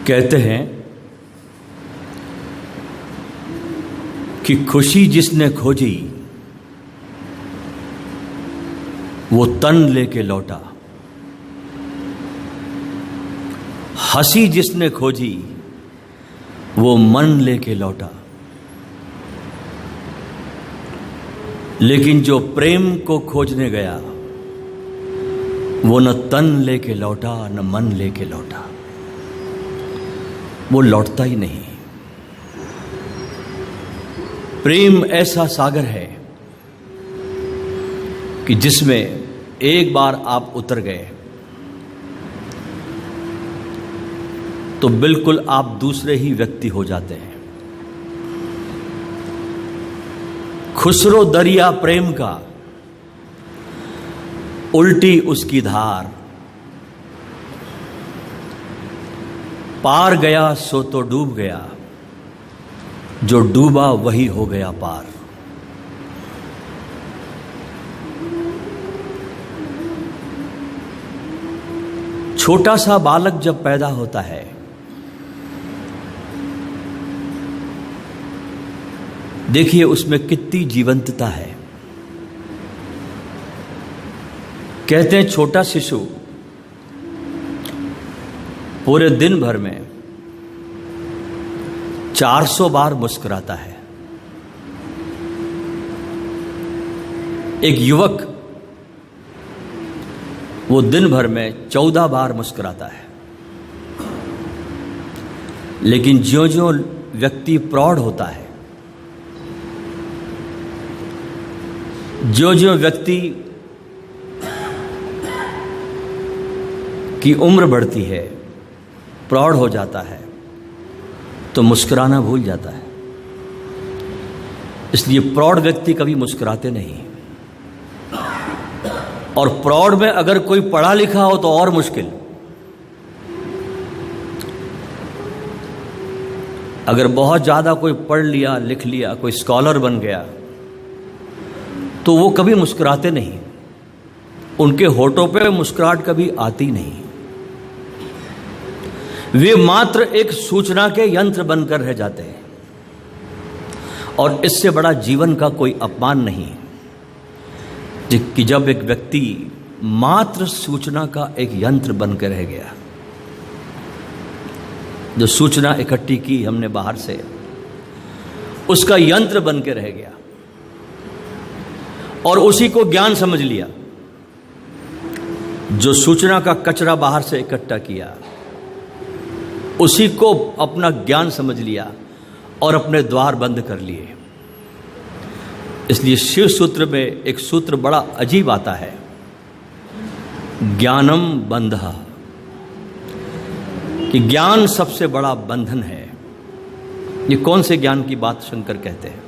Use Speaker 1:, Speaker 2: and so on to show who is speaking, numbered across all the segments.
Speaker 1: कहते हैं कि खुशी जिसने खोजी वो तन लेके लौटा, हंसी जिसने खोजी वो मन लेके लौटा, लेकिन जो प्रेम को खोजने गया वो न तन लेके लौटा न मन लेके लौटा, वो लौटता ही नहीं। प्रेम ऐसा सागर है कि जिसमें एक बार आप उतर गए तो बिल्कुल आप दूसरे ही व्यक्ति हो जाते हैं। खुसरो दरिया प्रेम का, उल्टी उसकी धार, पार गया सो तो डूब गया, जो डूबा वही हो गया पार। छोटा सा बालक जब पैदा होता है देखिए उसमें कितनी जीवंतता है। कहते हैं छोटा शिशु पूरे दिन भर में 400 बार मुस्कुराता है। एक युवक वो दिन भर में 14 बार मुस्कुराता है। लेकिन ज्यों-ज्यों व्यक्ति प्रौढ़ होता है, ज्यों-ज्यों व्यक्ति की उम्र बढ़ती है, प्रौढ़ हो जाता है, तो मुस्कुराना भूल जाता है। इसलिए प्रौढ़ व्यक्ति कभी मुस्कुराते नहीं। और प्रौढ़ में अगर कोई पढ़ा लिखा हो तो और मुश्किल। अगर बहुत ज़्यादा कोई पढ़ लिया, लिख लिया, कोई स्कॉलर बन गया तो वो कभी मुस्कुराते नहीं। उनके होठों पे मुस्कुराहट कभी आती नहीं। वे मात्र एक सूचना के यंत्र बनकर रह जाते हैं। और इससे बड़ा जीवन का कोई अपमान नहीं कि जब एक व्यक्ति मात्र सूचना का एक यंत्र बनकर रह गया। जो सूचना इकट्ठी की हमने बाहर से, उसका यंत्र बनकर रह गया और उसी को ज्ञान समझ लिया। जो सूचना का कचरा बाहर से इकट्ठा किया उसी को अपना ज्ञान समझ लिया और अपने द्वार बंद कर लिए। इसलिए शिव सूत्र में एक सूत्र बड़ा अजीब आता है, ज्ञानम बंधः, कि ज्ञान सबसे बड़ा बंधन है। ये कौन से ज्ञान की बात शंकर कहते हैं?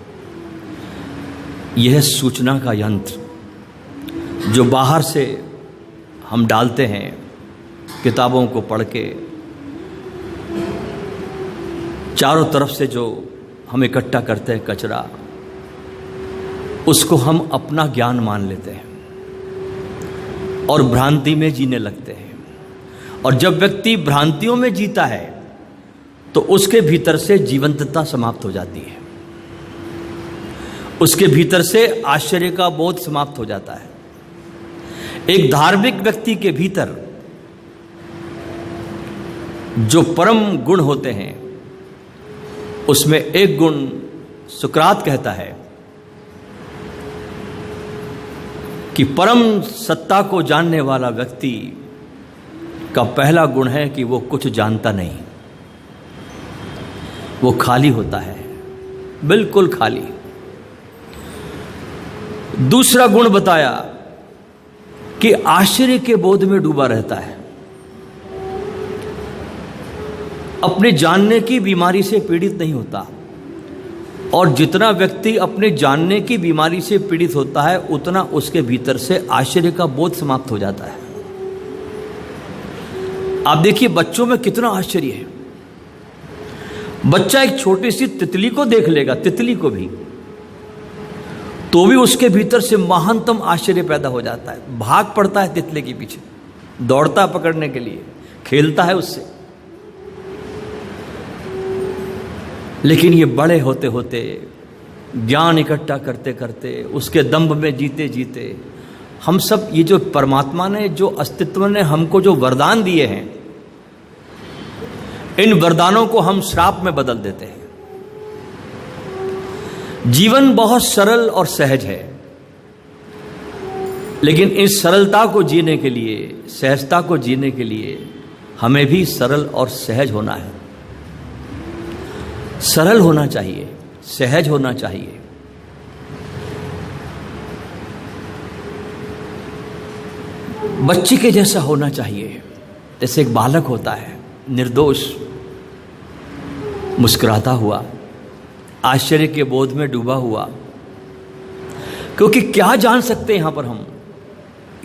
Speaker 1: यह सूचना का यंत्र जो बाहर से हम डालते हैं, किताबों को पढ़ के चारों तरफ से जो हम इकट्ठा करते हैं कचरा, उसको हम अपना ज्ञान मान लेते हैं और भ्रांति में जीने लगते हैं। और जब व्यक्ति भ्रांतियों में जीता है तो उसके भीतर से जीवंतता समाप्त हो जाती है, उसके भीतर से आश्चर्य का बोध समाप्त हो जाता है। एक धार्मिक व्यक्ति के भीतर जो परम गुण होते हैं उसमें एक गुण सुकरात कहता है कि परम सत्ता को जानने वाला व्यक्ति का पहला गुण है कि वो कुछ जानता नहीं, वो खाली होता है, बिल्कुल खाली। दूसरा गुण बताया कि आश्चर्य के बोध में डूबा रहता है, अपने जानने की बीमारी से पीड़ित नहीं होता। और जितना व्यक्ति अपने जानने की बीमारी से पीड़ित होता है उतना उसके भीतर से आश्चर्य का बोध समाप्त हो जाता है। आप देखिए बच्चों में कितना आश्चर्य है। बच्चा एक छोटी सी तितली को देख लेगा, तितली को भी, तो भी उसके भीतर से महानतम आश्चर्य पैदा हो जाता है। भाग पड़ता है तितली के पीछे, दौड़ता है पकड़ने के लिए, खेलता है उससे। लेकिन ये बड़े होते होते, ज्ञान इकट्ठा करते करते, उसके दंभ में जीते जीते, हम सब ये जो परमात्मा ने, जो अस्तित्व ने हमको जो वरदान दिए हैं, इन वरदानों को हम श्राप में बदल देते हैं। जीवन बहुत सरल और सहज है, लेकिन इस सरलता को जीने के लिए, सहजता को जीने के लिए हमें भी सरल और सहज होना है। सरल होना चाहिए, सहज होना चाहिए। बच्चे के जैसा होना चाहिए, जैसे एक बालक होता है, निर्दोष, मुस्कुराता हुआ, आश्चर्य के बोध में डूबा हुआ। क्योंकि क्या जान सकते हैं यहां पर हम,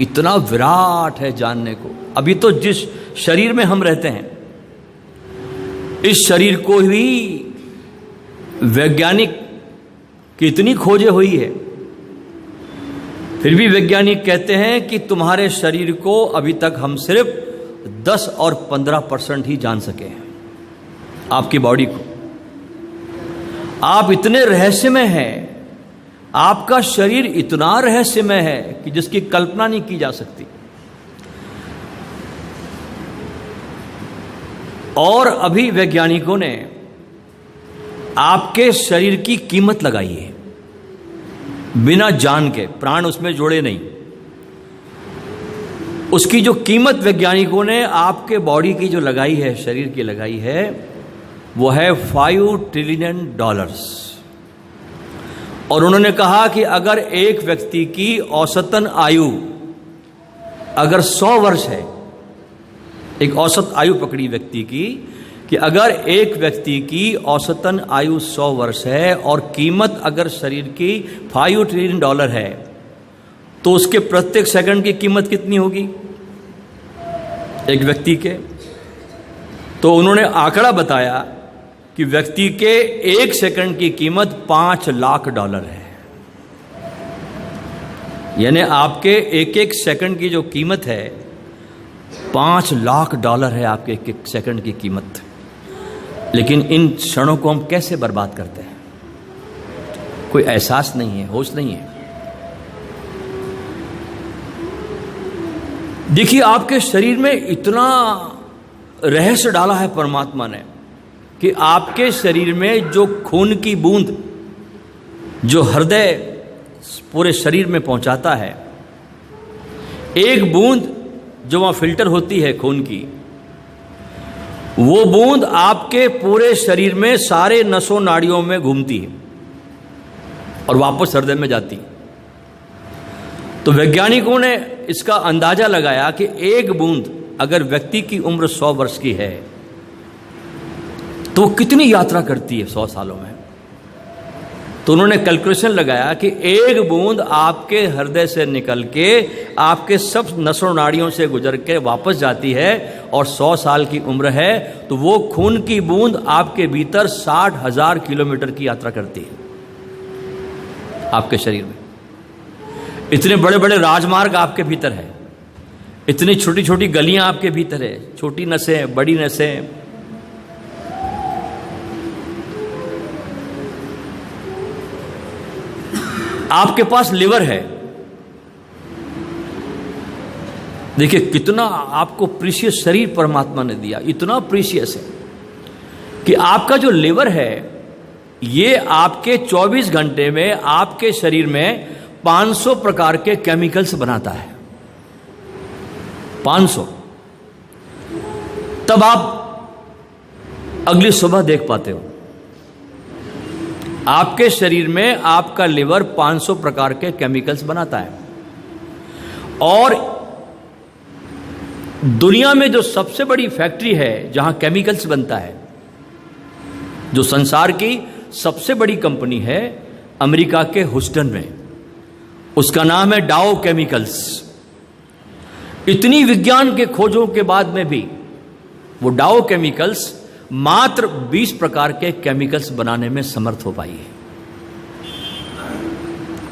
Speaker 1: इतना विराट है जानने को। अभी तो जिस शरीर में हम रहते हैं, इस शरीर को ही वैज्ञानिक की इतनी खोजें हुई है, फिर भी वैज्ञानिक कहते हैं कि तुम्हारे शरीर को अभी तक हम सिर्फ 10 और 15% ही जान सके हैं, आपकी बॉडी को। आप इतने रहस्यमय हैं, आपका शरीर इतना रहस्यमय है कि जिसकी कल्पना नहीं की जा सकती। और अभी वैज्ञानिकों ने आपके शरीर की कीमत लगाई है, बिना जान के, प्राण उसमें जोड़े नहीं। उसकी जो कीमत वैज्ञानिकों ने आपके बॉडी की जो लगाई है, शरीर की लगाई है, वो है $5 ट्रिलियन। और उन्होंने कहा कि अगर एक व्यक्ति की औसतन आयु अगर 100 वर्ष है, एक औसत आयु पकड़ी व्यक्ति की, कि अगर एक व्यक्ति की औसतन आयु 100 वर्ष है और कीमत अगर शरीर की $5 ट्रिलियन है, तो उसके प्रत्येक सेकंड की कीमत कितनी होगी एक व्यक्ति के? तो उन्होंने आंकड़ा बताया कि व्यक्ति के एक सेकंड की कीमत $5 लाख है। यानी आपके एक एक सेकंड की जो कीमत है, $5 लाख है आपके एक एक सेकंड की कीमत। लेकिन इन क्षणों को हम कैसे बर्बाद करते हैं? कोई एहसास नहीं है, होश नहीं है। देखिए, आपके शरीर में इतना रहस्य डाला है परमात्मा ने कि आपके शरीर में जो खून की बूंद जो हृदय पूरे शरीर में पहुंचाता है, एक बूंद जो वहां फिल्टर होती है खून की, वो बूंद आपके पूरे शरीर में सारे नसों नाड़ियों में घूमती है और वापस हृदय में जाती है। तो वैज्ञानिकों ने इसका अंदाजा लगाया कि एक बूंद अगर व्यक्ति की उम्र 100 वर्ष की है, तो कितनी यात्रा करती है 100 सालों में। तो उन्होंने कैलकुलेशन लगाया कि एक बूंद आपके हृदय से निकल के आपके सब नसों नाड़ियों से गुजर के वापस जाती है, और 100 साल की उम्र है, तो वो खून की बूंद आपके भीतर 60,000 किलोमीटर की यात्रा करती है आपके शरीर में। इतने बड़े बड़े राजमार्ग आपके भीतर है, इतनी छोटी छोटी गलियां आपके भीतर है, छोटी नसें, बड़ी नसें। आपके पास लिवर है। देखिए कितना आपको प्रीशियस शरीर परमात्मा ने दिया, इतना प्रीशियस है कि आपका जो लिवर है, ये आपके 24 घंटे में आपके शरीर में 500 प्रकार के केमिकल्स बनाता है। 500। तब आप अगली सुबह देख पाते हो। आपके शरीर में आपका लिवर 500 प्रकार के केमिकल्स बनाता है। और दुनिया में जो सबसे बड़ी फैक्ट्री है जहां केमिकल्स बनता है, जो संसार की सबसे बड़ी कंपनी है अमेरिका के ह्यूस्टन में, उसका नाम है डाउ केमिकल्स। इतनी विज्ञान के खोजों के बाद में भी वो डाउ केमिकल्स मात्र 20 प्रकार के केमिकल्स बनाने में समर्थ हो पाई है।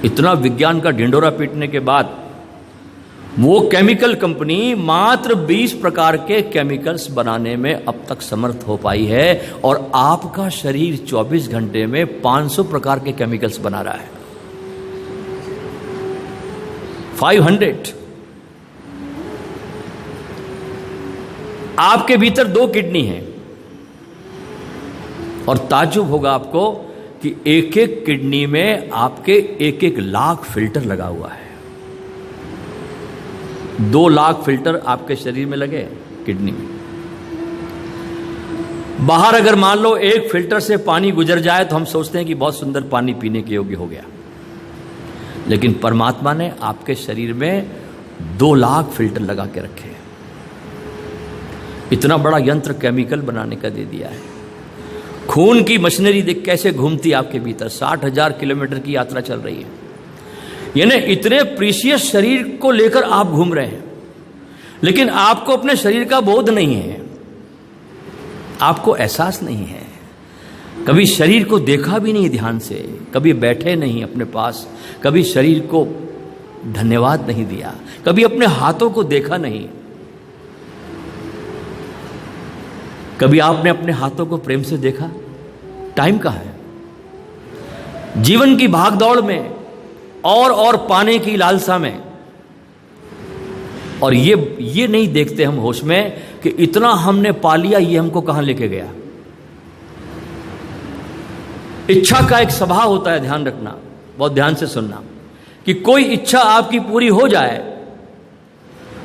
Speaker 1: इतना विज्ञान का ढिंडोरा पीटने के बाद वो केमिकल कंपनी मात्र 20 प्रकार के केमिकल्स बनाने में अब तक समर्थ हो पाई है, और आपका शरीर 24 घंटे में 500 प्रकार के केमिकल्स बना रहा है। 500। आपके भीतर 2 किडनी है, और ताज्जुब होगा आपको कि एक एक किडनी में आपके 1-1 लाख फिल्टर लगा हुआ है। 2 लाख फिल्टर आपके शरीर में लगे किडनी में। बाहर अगर मान लो एक फिल्टर से पानी गुजर जाए तो हम सोचते हैं कि बहुत सुंदर पानी पीने के योग्य हो गया, लेकिन परमात्मा ने आपके शरीर में 2 लाख फिल्टर लगा के रखे हैं। इतना बड़ा यंत्र केमिकल बनाने का दे दिया है। खून की मशीनरी देख कैसे घूमती आपके भीतर, 60,000 किलोमीटर की यात्रा चल रही है। यानी इतने प्रीशियस शरीर को लेकर आप घूम रहे हैं, लेकिन आपको अपने शरीर का बोध नहीं है, आपको एहसास नहीं है। कभी शरीर को देखा भी नहीं ध्यान से, कभी बैठे नहीं अपने पास, कभी शरीर को धन्यवाद नहीं दिया, कभी अपने हाथों को देखा नहीं, कभी आपने अपने हाथों को प्रेम से देखा। टाइम कहाँ है? जीवन की भागदौड़ में और पाने की लालसा में, और ये नहीं देखते हम होश में कि इतना हमने पा लिया, ये हमको कहां लेके गया। इच्छा का एक स्वभाव होता है, ध्यान रखना, बहुत ध्यान से सुनना, कि कोई इच्छा आपकी पूरी हो जाए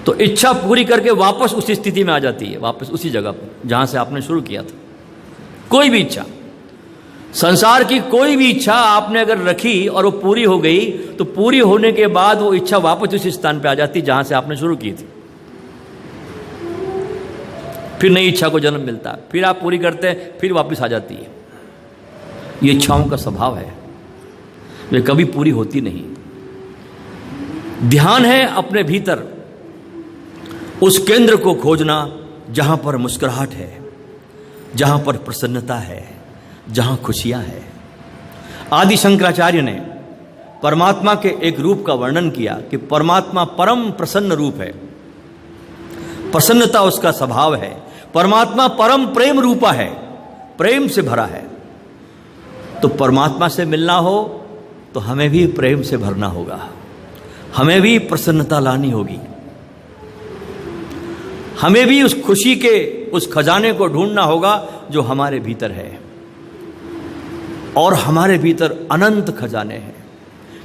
Speaker 1: तो इच्छा पूरी करके वापस उसी स्थिति में आ जाती है, वापस उसी जगह पर जहां से आपने शुरू किया था। कोई भी इच्छा, संसार की कोई भी इच्छा आपने अगर रखी और वो पूरी हो गई, तो पूरी होने के बाद वो इच्छा वापस उसी स्थान पे आ जाती जहां से आपने शुरू की थी। फिर नई इच्छा को जन्म मिलता है, फिर आप पूरी करते हैं, फिर वापस आ जाती है। ये इच्छाओं का स्वभाव है, वे कभी पूरी होती नहीं। ध्यान है अपने भीतर उस केंद्र को खोजना जहां पर मुस्कुराहट है, जहां पर प्रसन्नता है, जहां खुशियां है। आदि शंकराचार्य ने परमात्मा के एक रूप का वर्णन किया कि परमात्मा परम प्रसन्न रूप है, प्रसन्नता उसका स्वभाव है। परमात्मा परम प्रेम रूपा है, प्रेम से भरा है। तो परमात्मा से मिलना हो तो हमें भी प्रेम से भरना होगा, हमें भी प्रसन्नता लानी होगी, हमें भी उस खुशी के उस खजाने को ढूंढना होगा जो हमारे भीतर है। और हमारे भीतर अनंत खजाने हैं।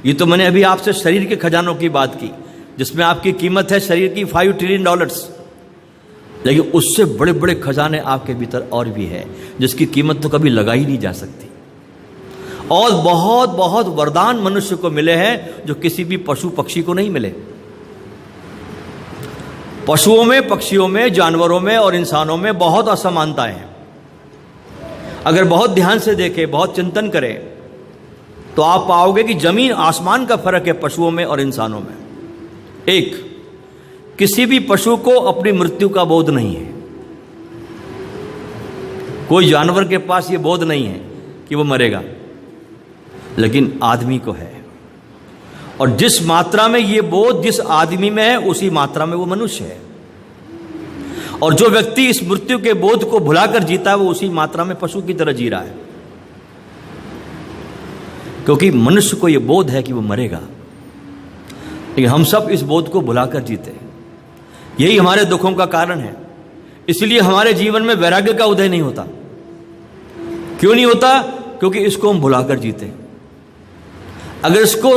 Speaker 1: ये तो मैंने अभी आपसे शरीर के खजानों की बात की, जिसमें आपकी कीमत है शरीर की $5 ट्रिलियन, लेकिन उससे बड़े बड़े खजाने आपके भीतर और भी है, जिसकी कीमत तो कभी लगाई नहीं जा सकती। और बहुत बहुत वरदान मनुष्य को मिले हैं जो किसी भी पशु पक्षी को नहीं मिले। पशुओं में, पक्षियों में, जानवरों में और इंसानों में बहुत असमानताएं हैं। अगर बहुत ध्यान से देखें, बहुत चिंतन करें, तो आप पाओगे कि जमीन आसमान का फर्क है पशुओं में और इंसानों में। एक, किसी भी पशु को अपनी मृत्यु का बोध नहीं है। कोई जानवर के पास ये बोध नहीं है कि वो मरेगा, लेकिन आदमी को है। और जिस मात्रा में ये बोध जिस आदमी में है, उसी मात्रा में वो मनुष्य है। और जो व्यक्ति इस मृत्यु के बोध को भुलाकर जीता है, वो उसी मात्रा में पशु की तरह जी रहा है, क्योंकि मनुष्य को यह बोध है कि वो मरेगा, लेकिन हम सब इस बोध को भुलाकर जीते हैं। यही हमारे दुखों का कारण है। इसलिए हमारे जीवन में वैराग्य का उदय नहीं होता। क्यों नहीं होता? क्योंकि इसको हम भुलाकर जीते हैं। अगर इसको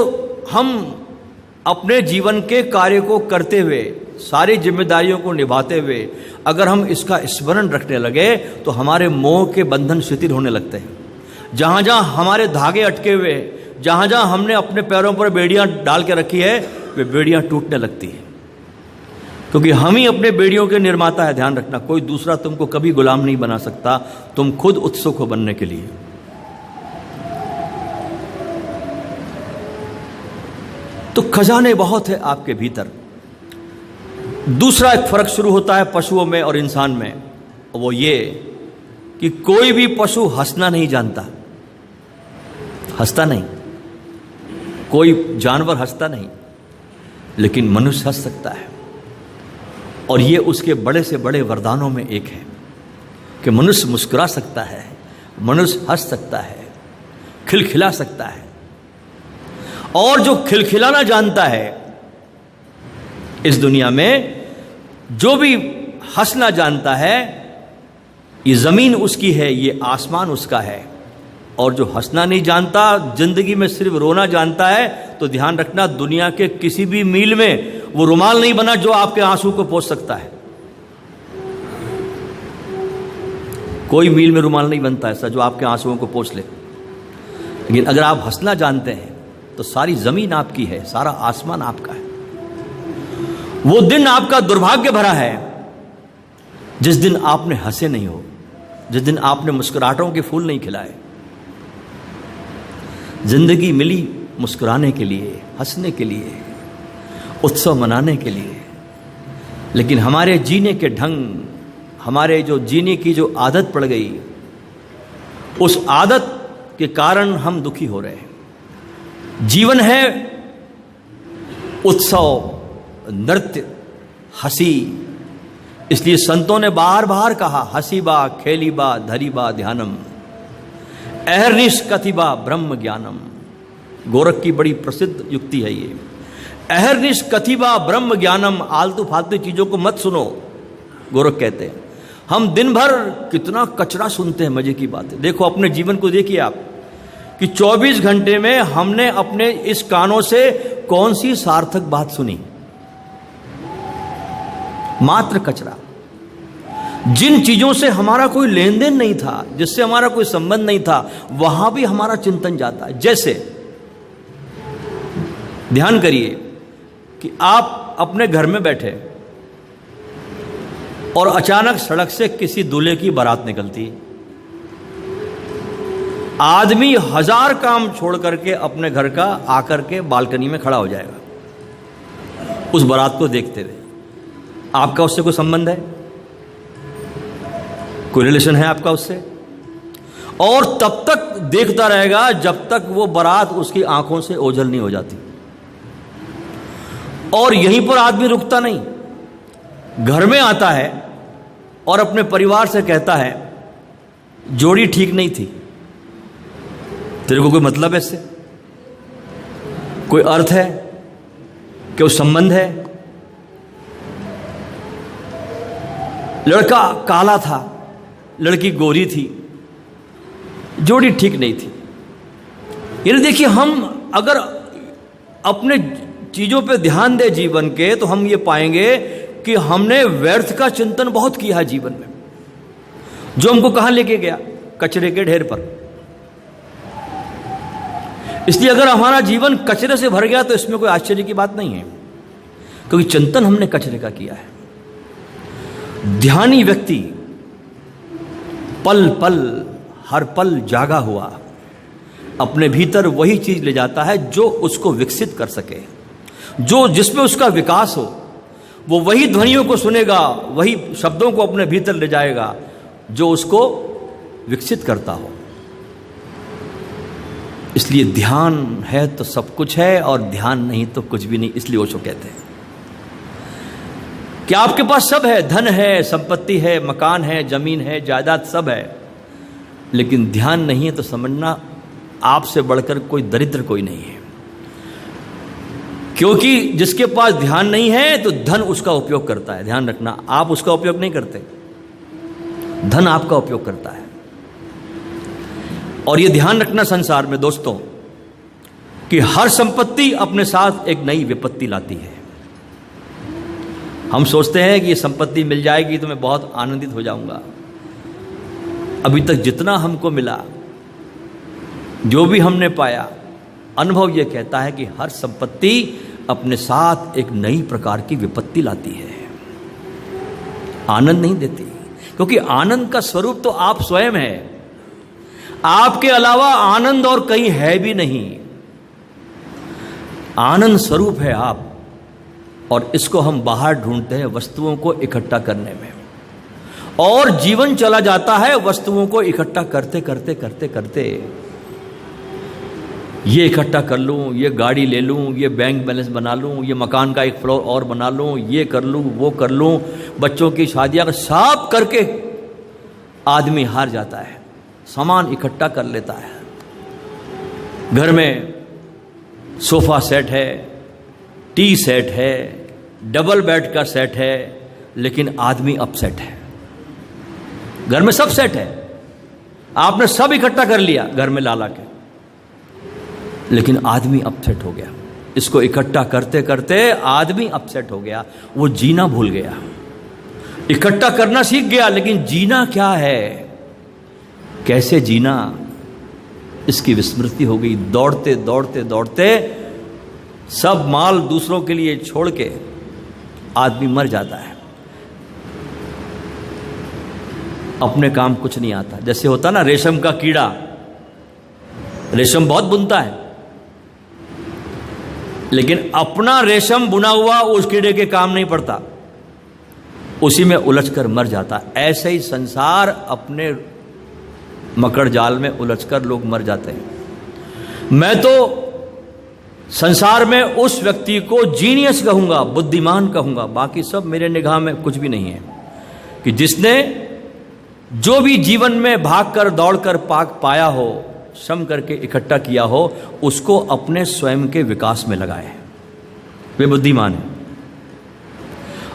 Speaker 1: हम अपने जीवन के कार्य को करते हुए, सारी जिम्मेदारियों को निभाते हुए, अगर हम इसका स्मरण रखने लगे, तो हमारे मोह के बंधन शिथिल होने लगते हैं। जहाँ जहाँ हमारे धागे अटके हुए, जहाँ जहाँ हमने अपने पैरों पर बेड़ियाँ डाल के रखी है, वे बेड़ियाँ टूटने लगती हैं। क्योंकि हम ही अपने बेड़ियों के निर्माता है। ध्यान रखना, कोई दूसरा तुमको कभी गुलाम नहीं बना सकता, तुम खुद उत्सुक हो बनने के लिए। तो खजाने बहुत है आपके भीतर। दूसरा एक फर्क शुरू होता है पशुओं में और इंसान में, वो ये कि कोई भी पशु हंसना नहीं जानता, हंसता नहीं। कोई जानवर हंसता नहीं। लेकिन मनुष्य हंस सकता है। और ये उसके बड़े से बड़े वरदानों में एक है कि मनुष्य मुस्कुरा सकता है, मनुष्य हंस सकता है, खिलखिला सकता है। और जो खिलखिलाना जानता है इस दुनिया में, जो भी हंसना जानता है, ये ज़मीन उसकी है, ये आसमान उसका है। और जो हंसना नहीं जानता, जिंदगी में सिर्फ रोना जानता है, तो ध्यान रखना, दुनिया के किसी भी मील में वो रुमाल नहीं बना जो आपके आंसू को पोंछ सकता है। कोई मील में रुमाल नहीं बनता ऐसा जो आपके आंसुओं को पोंछ ले। लेकिन अगर आप हंसना जानते हैं तो सारी जमीन आपकी है, सारा आसमान आपका है। वो दिन आपका दुर्भाग्य भरा है जिस दिन आपने हंसे नहीं हो, जिस दिन आपने मुस्कुराहटों के फूल नहीं खिलाए। जिंदगी मिली मुस्कुराने के लिए, हंसने के लिए, उत्सव मनाने के लिए, लेकिन हमारे जीने के ढंग, हमारे जो जीने की जो आदत पड़ गई, उस आदत के कारण हम दुखी हो रहे हैं। जीवन है उत्सव, नृत्य, हंसी। इसलिए संतों ने बार बार कहा, हंसी बा खेली बा धरी बा ध्यानम, अहर्निश कथिबा ब्रह्म ज्ञानम। गोरख की बड़ी प्रसिद्ध युक्ति है ये, अहर्निश कथिबा ब्रह्म ज्ञानम। आलतू फालतू चीजों को मत सुनो, गोरख कहते हैं। हम दिन भर कितना कचरा सुनते हैं, मजे की बात है। देखो अपने जीवन को देखिए आप, कि 24 घंटे में हमने अपने इस कानों से कौन सी सार्थक बात सुनी? मात्र कचरा। जिन चीजों से हमारा कोई लेन देन नहीं था, जिससे हमारा कोई संबंध नहीं था, वहां भी हमारा चिंतन जाता है। जैसे ध्यान करिए कि आप अपने घर में बैठे और अचानक सड़क से किसी दूल्हे की बारात निकलती है। आदमी 1000 काम छोड़ करके अपने घर का आकर के बालकनी में खड़ा हो जाएगा उस बारात को देखते हुए। आपका उससे कोई संबंध है? कोई रिलेशन है आपका उससे? और तब तक देखता रहेगा जब तक वो बारात उसकी आंखों से ओझल नहीं हो जाती। और यहीं पर आदमी रुकता नहीं, घर में आता है और अपने परिवार से कहता है, जोड़ी ठीक नहीं थी। तेरे को कोई मतलब है इससे? कोई अर्थ है? कोई संबंध है? लड़का काला था, लड़की गोरी थी, जोड़ी ठीक नहीं थी। यानी देखिए, हम अगर अपने चीजों पे ध्यान दे जीवन के, तो हम ये पाएंगे कि हमने व्यर्थ का चिंतन बहुत किया है जीवन में, जो हमको कहां लेके गया? कचरे के ढेर पर। इसलिए अगर हमारा जीवन कचरे से भर गया तो इसमें कोई आश्चर्य की बात नहीं है, क्योंकि चिंतन हमने कचरे का किया है। ध्यानी व्यक्ति पल पल, हर पल जागा हुआ अपने भीतर वही चीज ले जाता है जो उसको विकसित कर सके, जो जिसमें उसका विकास हो। वो वही ध्वनियों को सुनेगा, वही शब्दों को अपने भीतर ले जाएगा जो उसको विकसित करता हो। इसलिए ध्यान है तो सब कुछ है, और ध्यान नहीं तो कुछ भी नहीं। इसलिए ओशो कहते हैं कि आपके पास सब है, धन है, संपत्ति है, मकान है, जमीन है, जायदाद सब है, लेकिन ध्यान नहीं है तो समझना आपसे बढ़कर कोई दरिद्र कोई नहीं है। क्योंकि जिसके पास ध्यान नहीं है तो धन उसका उपयोग करता है। ध्यान रखना, आप उसका उपयोग नहीं करते, धन आपका उपयोग करता है। और ये ध्यान रखना संसार में दोस्तों, कि हर संपत्ति अपने साथ एक नई विपत्ति लाती है। हम सोचते हैं कि ये संपत्ति मिल जाएगी तो मैं बहुत आनंदित हो जाऊंगा। अभी तक जितना हमको मिला, जो भी हमने पाया, अनुभव यह कहता है कि हर संपत्ति अपने साथ एक नई प्रकार की विपत्ति लाती है, आनंद नहीं देती। क्योंकि आनंद का स्वरूप तो आप स्वयं है, आपके अलावा आनंद और कहीं है भी नहीं। आनंद स्वरूप है आप, और इसको हम बाहर ढूंढते हैं वस्तुओं को इकट्ठा करने में, और जीवन चला जाता है वस्तुओं को इकट्ठा करते करते करते करते। ये इकट्ठा कर लूँ, ये गाड़ी ले लूँ, ये बैंक बैलेंस बना लूँ, ये मकान का एक फ्लोर और बना लूँ, ये कर लूँ, वो कर लूँ, बच्चों की शादियाँ सब करके आदमी हार जाता है। सामान इकट्ठा कर लेता है, घर में सोफा सेट है, टी सेट है, डबल बेड का सेट है, लेकिन आदमी अपसेट है। घर में सब सेट है, आपने सब इकट्ठा कर लिया घर में ला के, लेकिन आदमी अपसेट हो गया। इसको इकट्ठा करते करते आदमी अपसेट हो गया, वो जीना भूल गया। इकट्ठा करना सीख गया, लेकिन जीना क्या है, कैसे जीना, इसकी विस्मृति हो गई। दौड़ते दौड़ते दौड़ते सब माल दूसरों के लिए छोड़ के आदमी मर जाता है। अपने काम कुछ नहीं आता। जैसे होता ना रेशम का कीड़ा, रेशम बहुत बुनता है, लेकिन अपना रेशम बुना हुआ उस कीड़े के काम नहीं पड़ता, उसी में उलझकर मर जाता। ऐसे ही संसार अपने मकड़ जाल में उलझकर लोग मर जाते हैं। मैं तो संसार में उस व्यक्ति को जीनियस कहूंगा, बुद्धिमान कहूंगा, बाकी सब मेरे निगाह में कुछ भी नहीं है, कि जिसने जो भी जीवन में भागकर दौड़कर पाया हो, श्रम करके इकट्ठा किया हो, उसको अपने स्वयं के विकास में लगाए, वे बुद्धिमान है।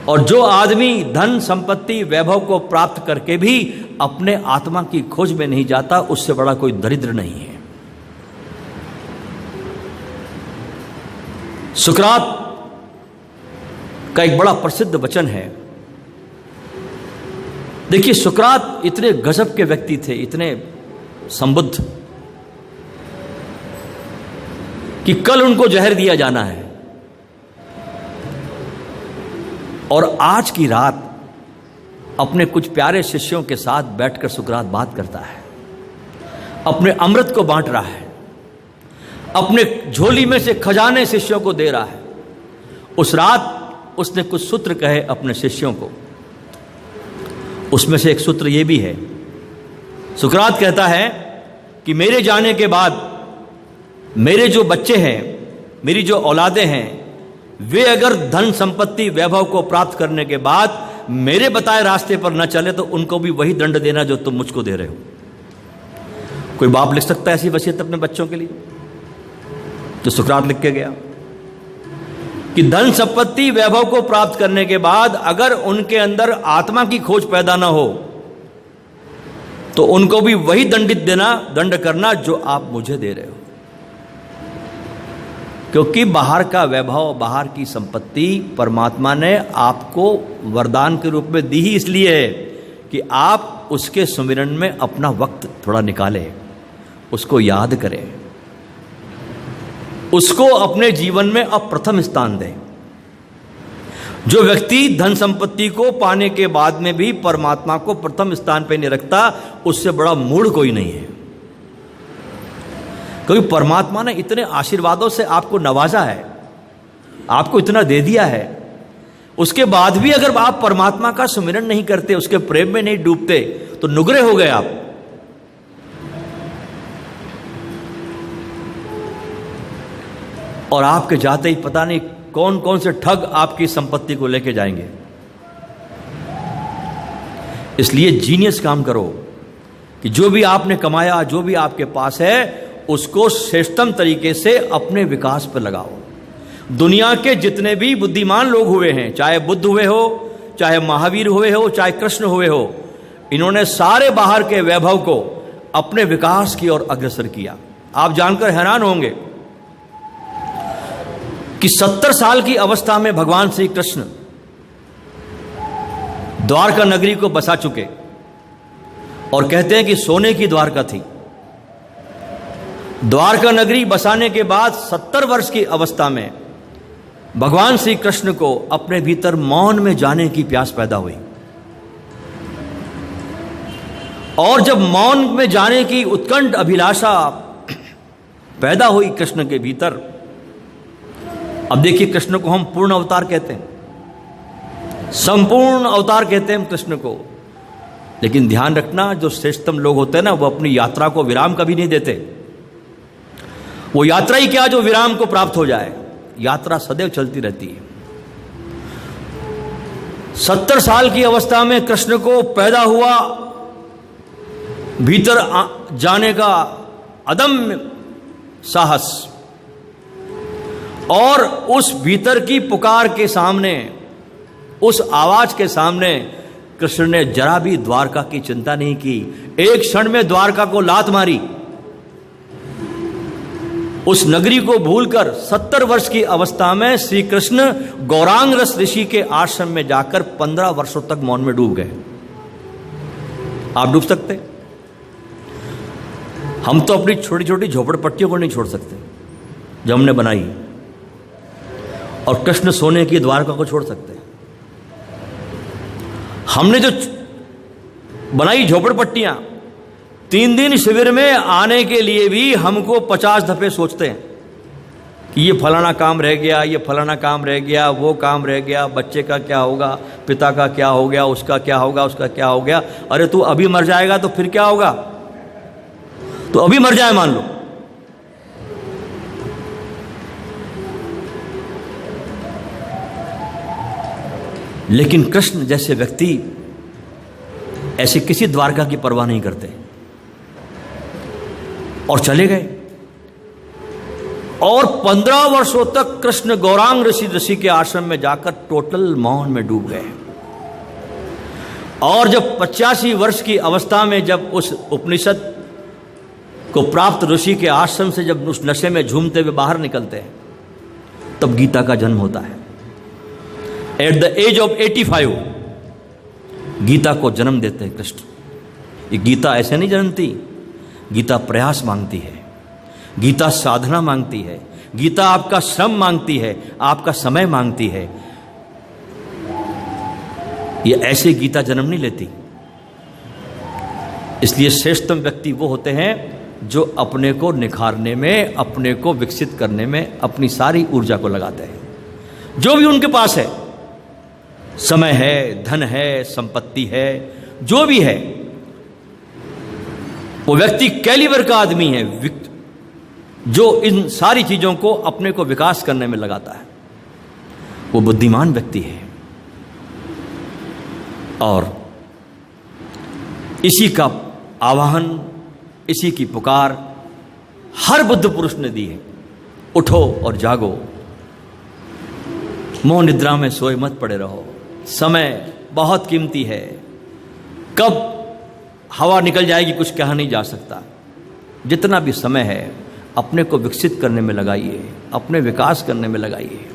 Speaker 1: और जो आदमी धन संपत्ति वैभव को प्राप्त करके भी अपने आत्मा की खोज में नहीं जाता, उससे बड़ा कोई दरिद्र नहीं है। सुकरात का एक बड़ा प्रसिद्ध वचन है। देखिए, सुकरात इतने गजब के व्यक्ति थे, इतने संबुद्ध, कि कल उनको जहर दिया जाना है, और आज की रात अपने कुछ प्यारे शिष्यों के साथ बैठकर सुकरात बात करता है, अपने अमृत को बांट रहा है, अपने झोली में से खजाने शिष्यों को दे रहा है। उस रात उसने कुछ सूत्र कहे अपने शिष्यों को, उसमें से एक सूत्र ये भी है। सुकरात कहता है कि मेरे जाने के बाद मेरे जो बच्चे हैं, मेरी जो औलादे हैं, वे अगर धन संपत्ति वैभव को प्राप्त करने के बाद मेरे बताए रास्ते पर न चले, तो उनको भी वही दंड देना जो तुम मुझको दे रहे हो। कोई बाप लिख सकता है ऐसी वसीयत अपने बच्चों के लिए? तो सुकरात लिख के गया कि धन संपत्ति वैभव को प्राप्त करने के बाद अगर उनके अंदर आत्मा की खोज पैदा ना हो, तो उनको भी वही दंड करना जो आप मुझे दे रहे हो। क्योंकि बाहर का वैभव, बाहर की संपत्ति परमात्मा ने आपको वरदान के रूप में दी ही इसलिए है कि आप उसके सुमिरन में अपना वक्त थोड़ा निकालें, उसको याद करें, उसको अपने जीवन में अब प्रथम स्थान दें। जो व्यक्ति धन संपत्ति को पाने के बाद में भी परमात्मा को प्रथम स्थान पर नहीं रखता, उससे बड़ा मूढ़ कोई नहीं है। क्योंकि परमात्मा ने इतने आशीर्वादों से आपको नवाजा है, आपको इतना दे दिया है, उसके बाद भी अगर आप परमात्मा का सुमिरन नहीं करते, उसके प्रेम में नहीं डूबते, तो नुगरे हो गए आप। और आपके जाते ही पता नहीं कौन कौन से ठग आपकी संपत्ति को लेके जाएंगे। इसलिए जीनियस काम करो कि जो भी आपने कमाया, जो भी आपके पास है, उसको श्रेष्ठतम तरीके से अपने विकास पर लगाओ। दुनिया के जितने भी बुद्धिमान लोग हुए हैं, चाहे बुद्ध हुए हो, चाहे महावीर हुए हो, चाहे कृष्ण हुए हो, इन्होंने सारे बाहर के वैभव को अपने विकास की ओर अग्रसर किया। आप जानकर हैरान होंगे कि 70 साल की अवस्था में भगवान श्री कृष्ण द्वारका नगरी को बसा चुके, और कहते हैं कि सोने की द्वारका थी। द्वारका नगरी बसाने के बाद 70 वर्ष की अवस्था में भगवान श्री कृष्ण को अपने भीतर मौन में जाने की प्यास पैदा हुई, और जब मौन में जाने की उत्कंठ अभिलाषा पैदा हुई कृष्ण के भीतर, अब देखिए, कृष्ण को हम पूर्ण अवतार कहते हैं, संपूर्ण अवतार कहते हैं हम कृष्ण को, लेकिन ध्यान रखना, जो श्रेष्ठतम लोग होते हैं ना, वो अपनी यात्रा को विराम कभी नहीं देते। वो यात्रा ही क्या जो विराम को प्राप्त हो जाए। यात्रा सदैव चलती रहती है। 70 साल की अवस्था में कृष्ण को पैदा हुआ, भीतर जाने का अदम्य साहस, और उस भीतर की पुकार के सामने, उस आवाज के सामने कृष्ण ने जरा भी द्वारका की चिंता नहीं की। एक क्षण में द्वारका को लात मारी। उस नगरी को भूलकर 70 वर्ष की अवस्था में श्री कृष्ण गौरांग रस ऋषि के आश्रम में जाकर 15 वर्षों तक मौन में डूब गए। आप डूब सकते? हम तो अपनी छोटी छोटी झोपड़पट्टियों को नहीं छोड़ सकते जो हमने बनाई, और कृष्ण सोने की द्वारका को छोड़ सकते हैं। हमने जो बनाई झोपड़पट्टियां, 3 दिन शिविर में आने के लिए भी हमको 50 दफे सोचते हैं कि ये फलाना काम रह गया, ये फलाना काम रह गया, वो काम रह गया, बच्चे का क्या होगा, पिता का क्या हो गया, उसका क्या होगा, उसका क्या हो गया। अरे तू अभी मर जाएगा तो फिर क्या होगा? तो अभी मर जाए मान लो, लेकिन कृष्ण जैसे व्यक्ति ऐसे किसी द्वारका की परवाह नहीं करते और चले गए। और 15 वर्षों तक कृष्ण गौरांग ऋषि के आश्रम में जाकर टोटल मौन में डूब गए। और जब 85 वर्ष की अवस्था में जब उस उपनिषद को प्राप्त ऋषि के आश्रम से जब उस नशे में झूमते हुए बाहर निकलते हैं, तब गीता का जन्म होता है। At the age of 85 Gita को जन्म देते हैं कृष्ण। ये गीता ऐसे नहीं जन्मती, गीता प्रयास मांगती है, गीता साधना मांगती है, गीता आपका श्रम मांगती है, आपका समय मांगती है। ये ऐसे गीता जन्म नहीं लेती। इसलिए श्रेष्ठतम व्यक्ति वो होते हैं जो अपने को निखारने में, अपने को विकसित करने में अपनी सारी ऊर्जा को लगाते हैं। जो भी उनके पास है, समय है, धन है, संपत्ति है, जो भी है, वो व्यक्ति कैलिबर का आदमी है जो इन सारी चीजों को अपने को विकास करने में लगाता है। वो बुद्धिमान व्यक्ति है। और इसी का आवाहन, इसी की पुकार हर बुद्ध पुरुष ने दी है। उठो और जागो, मोह निद्रा में सोए मत पड़े रहो। समय बहुत कीमती है, कब हवा निकल जाएगी कुछ कहा नहीं जा सकता। जितना भी समय है अपने को विकसित करने में लगाइए, अपने विकास करने में लगाइए।